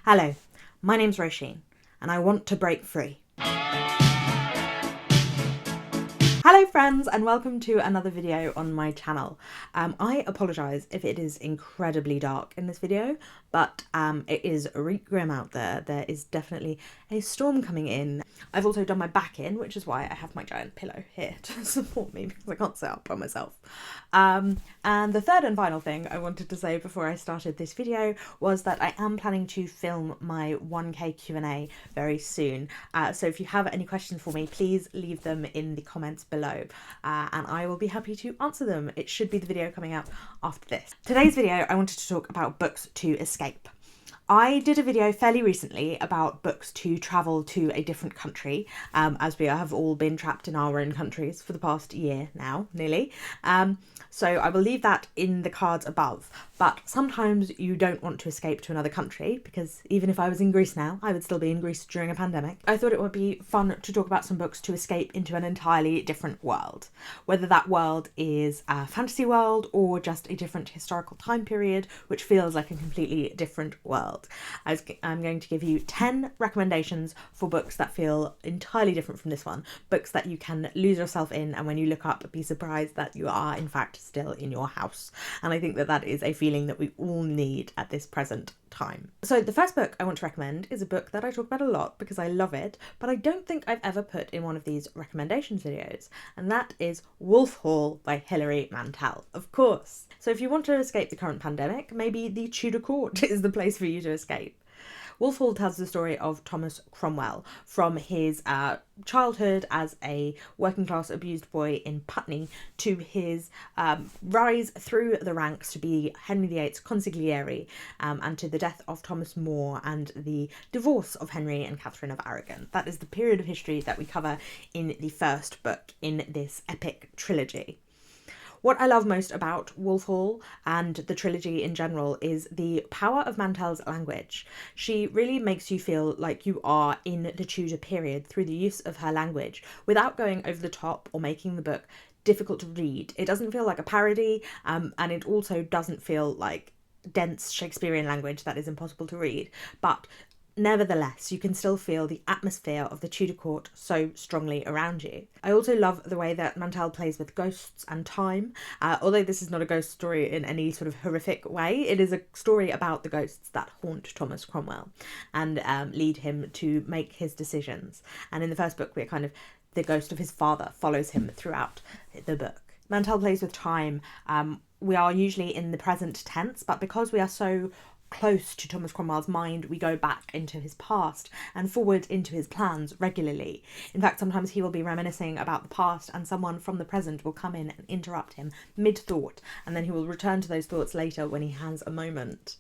Hello, my name's Roisin, and I want to break free. Hello friends, and welcome to another video on my channel. I apologise if it is incredibly dark in this video, but it is grim out there. There is definitely a storm coming in. I've also done my back in, which is why I have my giant pillow here to support me because I can't sit up by myself. And the third and final thing I wanted to say before I started this video was that I am planning to film my 1K Q&A very soon. So if you have any questions for me, please leave them in the comments below and I will be happy to answer them. It should be the video coming out after this. Today's video, I wanted to talk about books to escape. I did a video fairly recently about books to travel to a different country, as we have all been trapped in our own countries for the past year now, nearly. So I will leave that in the cards above. But sometimes you don't want to escape to another country, because even if I was in Greece now, I would still be in Greece during a pandemic. I thought it would be fun to talk about some books to escape into an entirely different world. Whether that world is a fantasy world or just a different historical time period, which feels like a completely different world. I'm going to give you 10 recommendations for books that feel entirely different from this one. Books that you can lose yourself in, and when you look up, be surprised that you are in fact still in your house. And I think that that is a feeling that we all need at this present time. So the first book I want to recommend is a book that I talk about a lot because I love it, but I don't think I've ever put in one of these recommendations videos, and that is Wolf Hall by Hilary Mantel, of course. So if you want to escape the current pandemic, maybe the Tudor court is the place for you to escape. Wolf Hall tells the story of Thomas Cromwell from his childhood as a working class abused boy in Putney to his rise through the ranks to be Henry VIII's consigliere, and to the death of Thomas More and the divorce of Henry and Katherine of Aragon. That is the period of history that we cover in the first book in this epic trilogy. What I love most about Wolf Hall and the trilogy in general is the power of Mantel's language. She really makes you feel like you are in the Tudor period through the use of her language without going over the top or making the book difficult to read. It doesn't feel like a parody, and it also doesn't feel like dense Shakespearean language that is impossible to read, but nevertheless, you can still feel the atmosphere of the Tudor court so strongly around you. I also love the way that Mantel plays with ghosts and time. Although this is not a ghost story in any sort of horrific way, it is a story about the ghosts that haunt Thomas Cromwell and lead him to make his decisions. And in the first book, we're kind of, the ghost of his father follows him throughout the book. Mantel plays with time. We are usually in the present tense, but because we are so close to Thomas Cromwell's mind, we go back into his past and forward into his plans regularly. In fact, sometimes he will be reminiscing about the past and someone from the present will come in and interrupt him mid-thought, and then he will return to those thoughts later when he has a moment.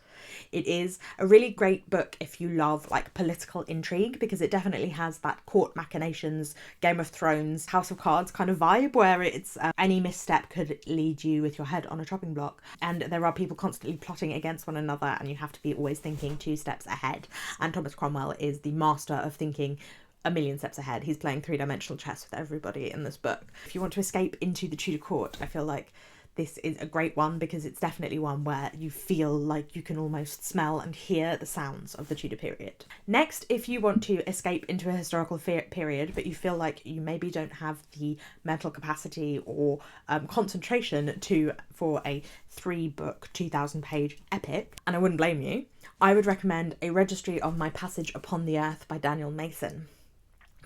It is a really great book if you love like political intrigue, because it definitely has that court machinations, Game of Thrones, House of Cards kind of vibe where it's any misstep could lead you with your head on a chopping block, and there are people constantly plotting against one another and you have to be always thinking 2 steps ahead, and Thomas Cromwell is the master of thinking a million steps ahead. He's playing 3-dimensional chess with everybody in this book. If you want to escape into the Tudor court, I feel like this is a great one because it's definitely one where you feel like you can almost smell and hear the sounds of the Tudor period. Next, if you want to escape into a historical period, but you feel like you maybe don't have the mental capacity or concentration for a 3-book, 2,000-page epic, and I wouldn't blame you, I would recommend A Registry of My Passage upon the Earth by Daniel Mason.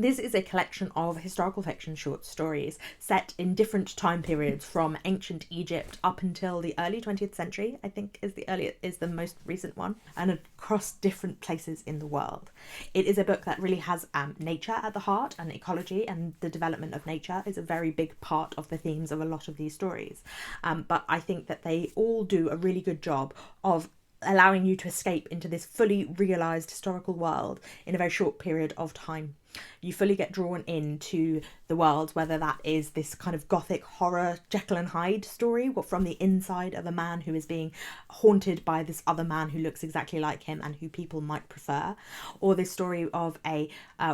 This is a collection of historical fiction short stories set in different time periods from ancient Egypt up until the early 20th century, I think is the most recent one, and across different places in the world. It is a book that really has nature at the heart, and ecology and the development of nature is a very big part of the themes of a lot of these stories. But I think that they all do a really good job of allowing you to escape into this fully realised historical world in a very short period of time. You fully get drawn into the world, whether that is this kind of gothic horror Jekyll and Hyde story from the inside of a man who is being haunted by this other man who looks exactly like him and who people might prefer, or this story of a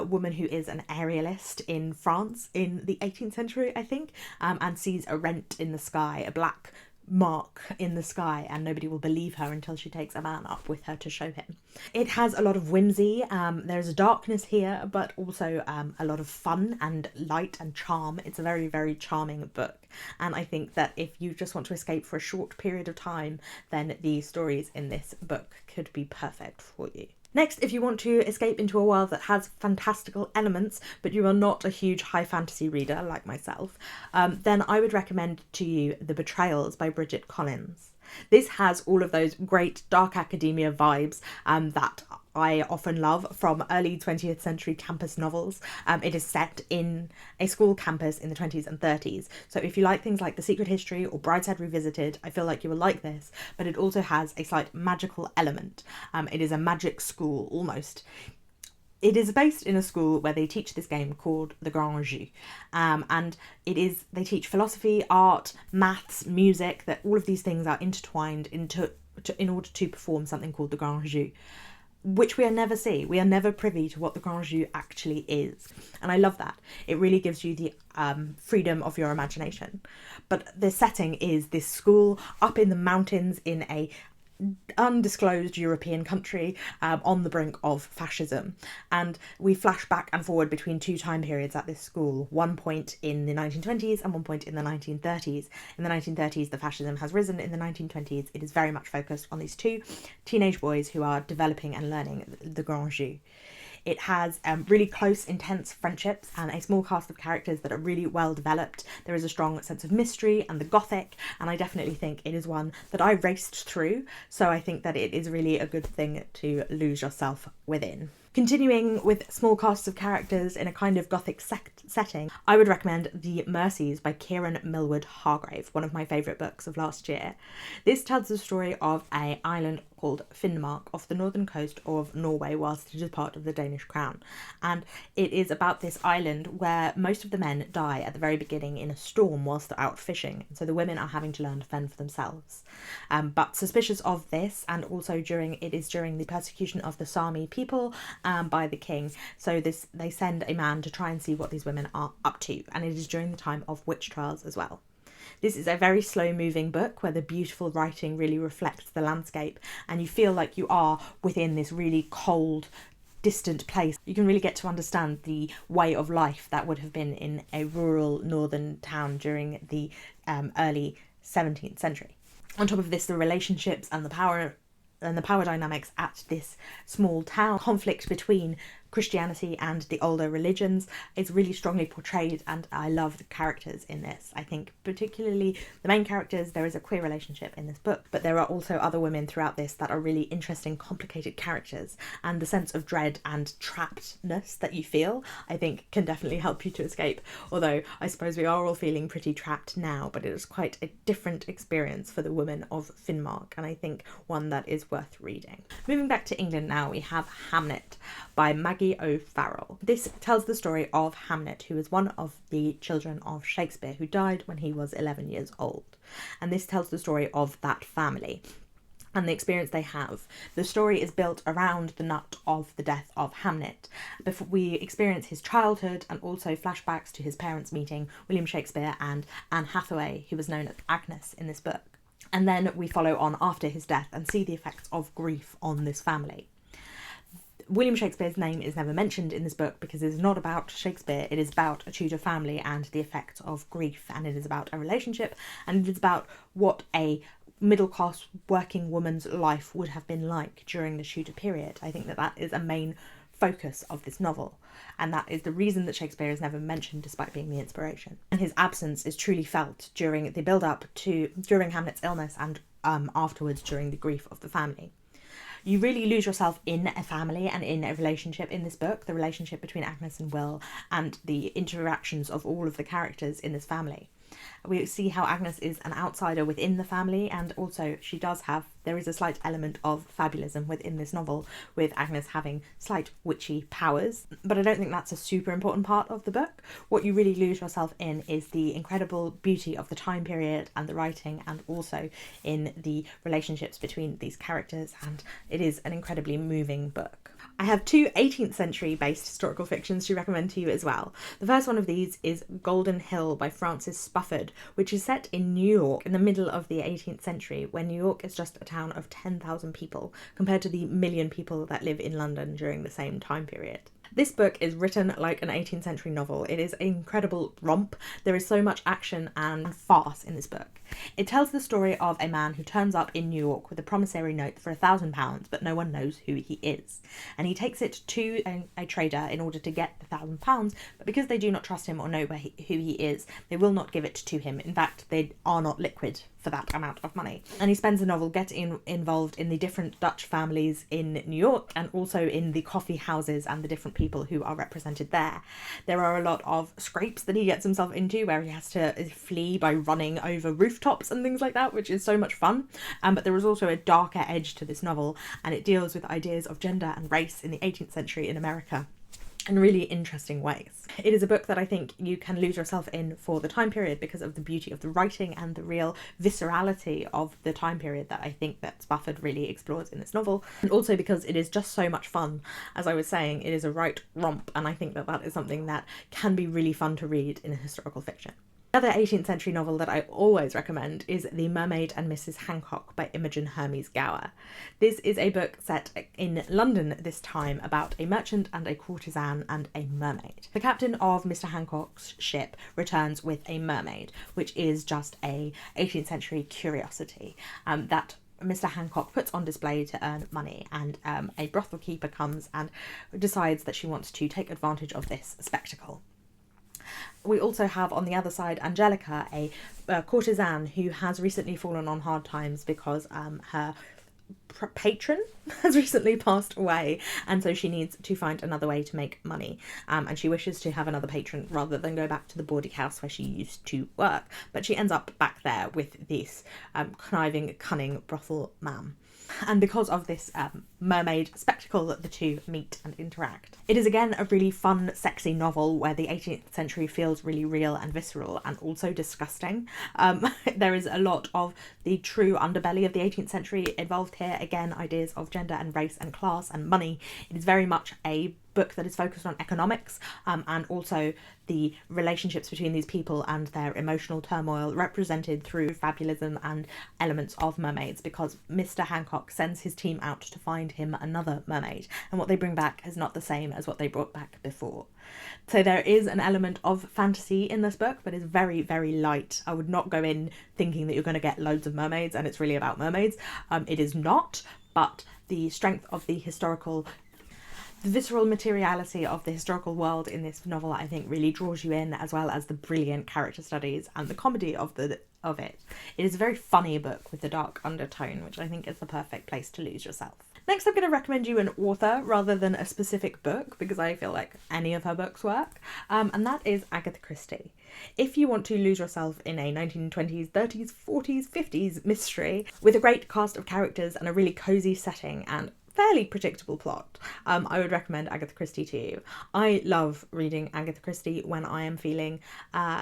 woman who is an aerialist in France in the 18th century, I think, and sees a rent in the sky, a black mark in the sky, and nobody will believe her until she takes a man up with her to show him. It has a lot of whimsy. There's a darkness here, but also a lot of fun and light and charm. It's a very, very charming book, and I think that if you just want to escape for a short period of time, then the stories in this book could be perfect for you. Next, if you want to escape into a world that has fantastical elements, but you are not a huge high fantasy reader like myself, then I would recommend to you The Betrayals by Bridget Collins. This has all of those great dark academia vibes that I often love from early 20th century campus novels. It is set in a school campus in the 20s and 30s. So if you like things like The Secret History or Brideshead Revisited, I feel like you will like this, but it also has a slight magical element. It is a magic school almost. It is based in a school where they teach this game called the Grand Jeu, and they teach philosophy, art, maths, music, that all of these things are intertwined in order to perform something called the Grand Jeu, which we never see. We are never privy to what the Grand Jeu actually is, and I love that. It really gives you the freedom of your imagination. But the setting is this school up in the mountains in a undisclosed European country on the brink of fascism, and we flash back and forward between two time periods at this school, one point in the 1920s and one point in the 1930s. In the 1930s the fascism has risen. In the 1920s it is very much focused on these two teenage boys who are developing and learning the Grand Jeu. It has really close, intense friendships and a small cast of characters that are really well developed. There is a strong sense of mystery and the gothic, and I definitely think it is one that I raced through, so I think that it is really a good thing to lose yourself within. Continuing with small casts of characters in a kind of gothic setting, I would recommend The Mercies by Kiran Milwood Hargrave, one of my favourite books of last year. This tells the story of an island called Finnmark off the northern coast of Norway, whilst it is part of the Danish crown. And it is about this island where most of the men die at the very beginning in a storm whilst they're out fishing, and so the women are having to learn to fend for themselves. But suspicious of this, and also during the persecution of the Sami people by the king, so they send a man to try and see what these women are up to, and it is during the time of witch trials as well. This is a very slow moving book where the beautiful writing really reflects the landscape, and you feel like you are within this really cold, distant place. You can really get to understand the way of life that would have been in a rural northern town during the early 17th century. On top of this, the relationships and the power dynamics at this small town, conflict between Christianity and the older religions, is really strongly portrayed, and I love the characters in this. I think particularly the main characters, there is a queer relationship in this book, but there are also other women throughout this that are really interesting, complicated characters, and the sense of dread and trappedness that you feel, I think, can definitely help you to escape. Although I suppose we are all feeling pretty trapped now, but it is quite a different experience for the women of Finnmark, and I think one that is worth reading. Moving back to England now, we have Hamnet by Maggie O'Farrell. This tells the story of Hamnet, who is one of the children of Shakespeare, who died when he was 11 years old. And this tells the story of that family and the experience they have. The story is built around the nut of the death of Hamnet. Before we experience his childhood and also flashbacks to his parents meeting William Shakespeare and Anne Hathaway, who was known as Agnes in this book. And then we follow on after his death and see the effects of grief on this family. William Shakespeare's name is never mentioned in this book because it is not about Shakespeare. It is about a Tudor family and the effects of grief, and it is about a relationship, and it is about what a middle-class working woman's life would have been like during the Tudor period. I think that is a main focus of this novel, and that is the reason that Shakespeare is never mentioned despite being the inspiration. And his absence is truly felt during the build-up to during Hamlet's illness and afterwards during the grief of the family. You really lose yourself in a family and in a relationship in this book, the relationship between Agnes and Will and the interactions of all of the characters in this family. We see how Agnes is an outsider within the family, and also she does have There is a slight element of fabulism within this novel, with Agnes having slight witchy powers, but I don't think that's a super important part of the book. What you really lose yourself in is the incredible beauty of the time period and the writing, and also in the relationships between these characters, and it is an incredibly moving book. I have two 18th century based historical fictions to recommend to you as well. The first one of these is Golden Hill by Francis Spufford, which is set in New York in the middle of the 18th century, when New York is just a town of 10,000 people compared to the 1 million people that live in London during the same time period. This book is written like an 18th century novel. It is an incredible romp. There is so much action and farce in this book. It tells the story of a man who turns up in New York with a promissory note for £1,000, but no one knows who he is. And he takes it to a trader in order to get the £1,000, but because they do not trust him or know who he is, they will not give it to him. In fact, they are not liquid for that amount of money. And he spends the novel getting involved in the different Dutch families in New York, and also in the coffee houses and the different people who are represented there. There are a lot of scrapes that he gets himself into, where he has to flee by running over rooftops and things like that, which is so much fun. But there is also a darker edge to this novel, and it deals with ideas of gender and race in the 18th century in America in really interesting ways. It is a book that I think you can lose yourself in for the time period because of the beauty of the writing and the real viscerality of the time period that I think that Spufford really explores in this novel, and also because it is just so much fun. As I was saying, it is a right romp, and I think that that is something that can be really fun to read in a historical fiction. Another 18th century novel that I always recommend is The Mermaid and Mrs Hancock by Imogen Hermes Gowar. This is a book set in London this time about a merchant and a courtesan and a mermaid. The captain of Mr Hancock's ship returns with a mermaid, which is just a 18th century curiosity that Mr Hancock puts on display to earn money, and a brothel keeper comes and decides that she wants to take advantage of this spectacle. We also have on the other side Angelica, a courtesan who has recently fallen on hard times because her patron has recently passed away, and so she needs to find another way to make money, and she wishes to have another patron rather than go back to the boarding house where she used to work, but she ends up back there with this conniving, cunning brothel man. And because of this mermaid spectacle, the two meet and interact. It is again a really fun, sexy novel where the 18th century feels really real and visceral, and also disgusting. There is a lot of the true underbelly of the 18th century involved here. Again, ideas of gender and race and class and money. It is very much a book that is focused on economics, and also the relationships between these people and their emotional turmoil, represented through fabulism and elements of mermaids, because Mr Hancock sends his team out to find him another mermaid, and what they bring back is not the same as what they brought back before. So there is an element of fantasy in this book, but it's very, very light. I would not go in thinking that you're going to get loads of mermaids and it's really about mermaids. It is not, but the strength of the visceral materiality of the historical world in this novel, I think, really draws you in, as well as the brilliant character studies and the comedy of it. It is a very funny book with the dark undertone, which I think is the perfect place to lose yourself. Next, I'm going to recommend you an author rather than a specific book, because I feel like any of her books work, and that is Agatha Christie. If you want to lose yourself in a 1920s, 30s, 40s, 50s mystery with a great cast of characters and a really cosy setting and fairly predictable plot, I would recommend Agatha Christie to you. I love reading Agatha Christie when I am feeling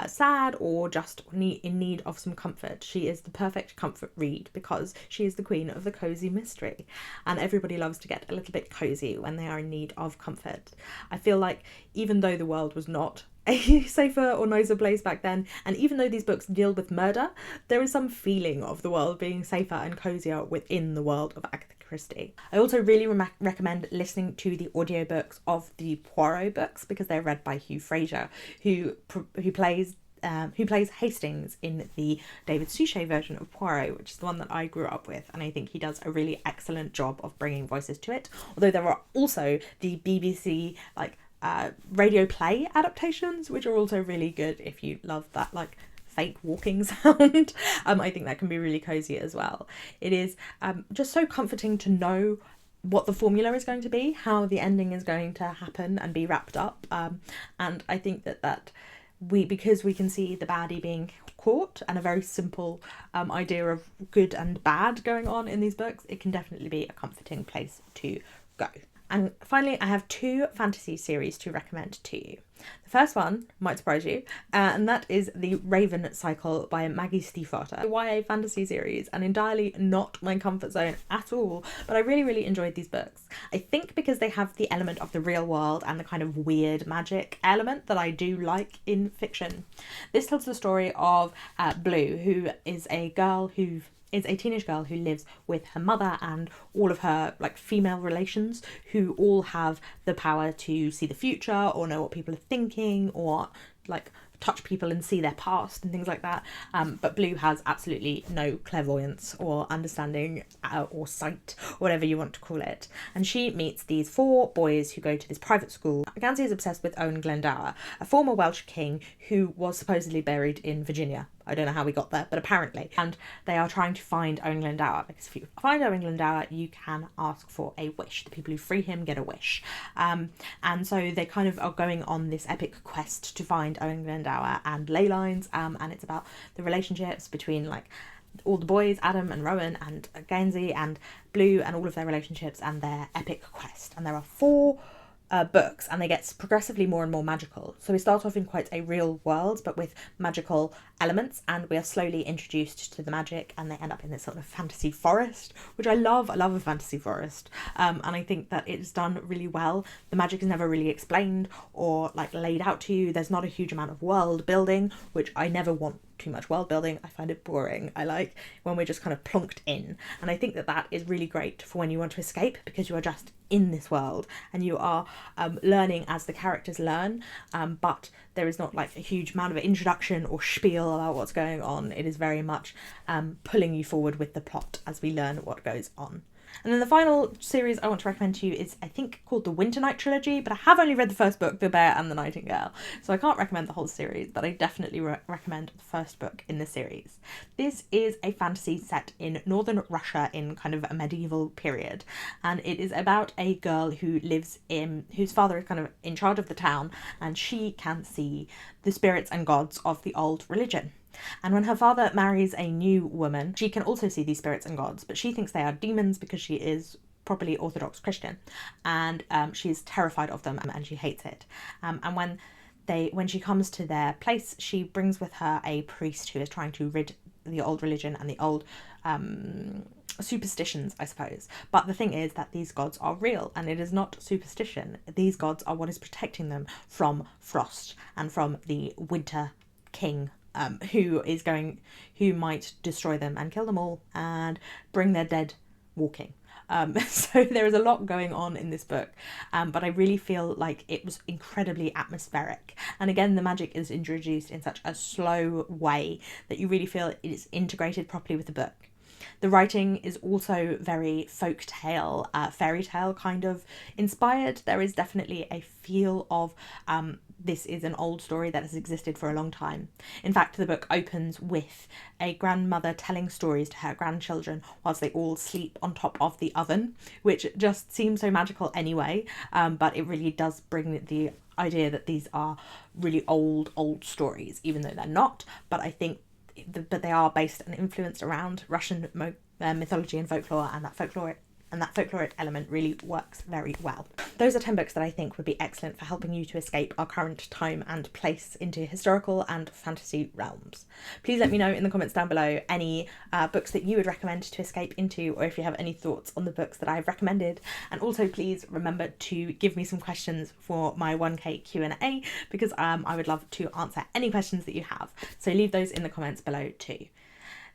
sad or just in need of some comfort. She is the perfect comfort read because she is the queen of the cozy mystery, and everybody loves to get a little bit cozy when they are in need of comfort. I feel like even though the world was not a safer or nicer place back then, and even though these books deal with murder, there is some feeling of the world being safer and cozier within the world of Agatha Christie. I also really recommend listening to the audiobooks of the Poirot books, because they're read by Hugh Fraser, who plays Hastings in the David Suchet version of Poirot, which is the one that I grew up with, and I think he does a really excellent job of bringing voices to it. Although there are also the BBC radio play adaptations, which are also really good if you love that fake walking sound. I think that can be really cozy as well. It is just so comforting to know what the formula is going to be, how the ending is going to happen and be wrapped up, and I think that because we can see the baddie being court and a very simple idea of good and bad going on in these books, it can definitely be a comforting place to go. And finally, I have 2 fantasy series to recommend to you. The first one might surprise you, and that is the Raven Cycle by Maggie Stiefvater, a YA fantasy series, and entirely not my comfort zone at all, but I really enjoyed these books. I think because they have the element of the real world and the kind of weird magic element that I do like in fiction. This tells the story of Blue, who is a teenage girl who lives with her mother and all of her like female relations, who all have the power to see the future or know what people are thinking or like touch people and see their past and things like that. But Blue has absolutely no clairvoyance or understanding or sight, whatever you want to call it. And she meets these 4 boys who go to this private school. Gansey is obsessed with Owen Glendower, a former Welsh king who was supposedly buried in Virginia. I don't know how we got there, but apparently. And they are trying to find Owen Glendower, because if you find Owen Glendower, you can ask for a wish. The people who free him get a wish. And so they kind of are going on this epic quest to find Owen Glendower and ley lines, and it's about the relationships between like all the boys, Adam and Rowan and Gansey and Blue, and all of their relationships and their epic quest. And there are 4 books, and they get progressively more and more magical. So we start off in quite a real world, but with magical elements, and we are slowly introduced to the magic, and they end up in this sort of fantasy forest, which I love. I love a fantasy forest, and I think that it's done really well. The magic is never really explained or like laid out to you. There's not a huge amount of world building, which I never want too much world building. I find it boring. I like when we're just kind of plonked in, and I think that that is really great for when you want to escape, because you are just in this world and you are learning as the characters learn, but there is not like a huge amount of introduction or spiel about what's going on. It is very much pulling you forward with the plot as we learn what goes on. And then the final series I want to recommend to you is, I think, called the Winter Night Trilogy, but I have only read the first book, The Bear and the Nightingale, so I can't recommend the whole series, but I definitely recommend the first book in the series. This is a fantasy set in northern Russia in kind of a medieval period, and it is about a girl who lives in, whose father is kind of in charge of the town, and she can see the spirits and gods of the old religion. And when her father marries a new woman, she can also see these spirits and gods, but she thinks they are demons because she is properly Orthodox Christian, and she is terrified of them and she hates it. And when she comes to their place, she brings with her a priest who is trying to rid the old religion and the old superstitions, I suppose. But the thing is that these gods are real, and it is not superstition. These gods are what is protecting them from frost and from the winter king, who might destroy them and kill them all and bring their dead walking. So there is a lot going on in this book, but I really feel like it was incredibly atmospheric. And again, the magic is introduced in such a slow way that you really feel it is integrated properly with the book. The writing is also very folk tale, fairy tale kind of inspired. There is definitely a feel of this is an old story that has existed for a long time. In fact, the book opens with a grandmother telling stories to her grandchildren whilst they all sleep on top of the oven, which just seems so magical anyway, but it really does bring the idea that these are really old stories, even though they're not. But I think they are based and influenced around Russian mythology and folklore, and that folkloric element really works very well. Those are 10 books that I think would be excellent for helping you to escape our current time and place into historical and fantasy realms. Please let me know in the comments down below any books that you would recommend to escape into, or if you have any thoughts on the books that I've recommended. And also please remember to give me some questions for my 1K Q&A, because I would love to answer any questions that you have. So leave those in the comments below too.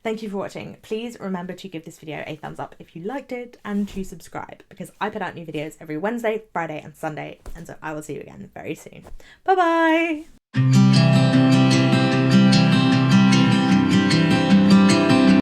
Thank you for watching. Please remember to give this video a thumbs up if you liked it, and to subscribe, because I put out new videos every Wednesday, Friday and Sunday, and so I will see you again very soon. Bye bye!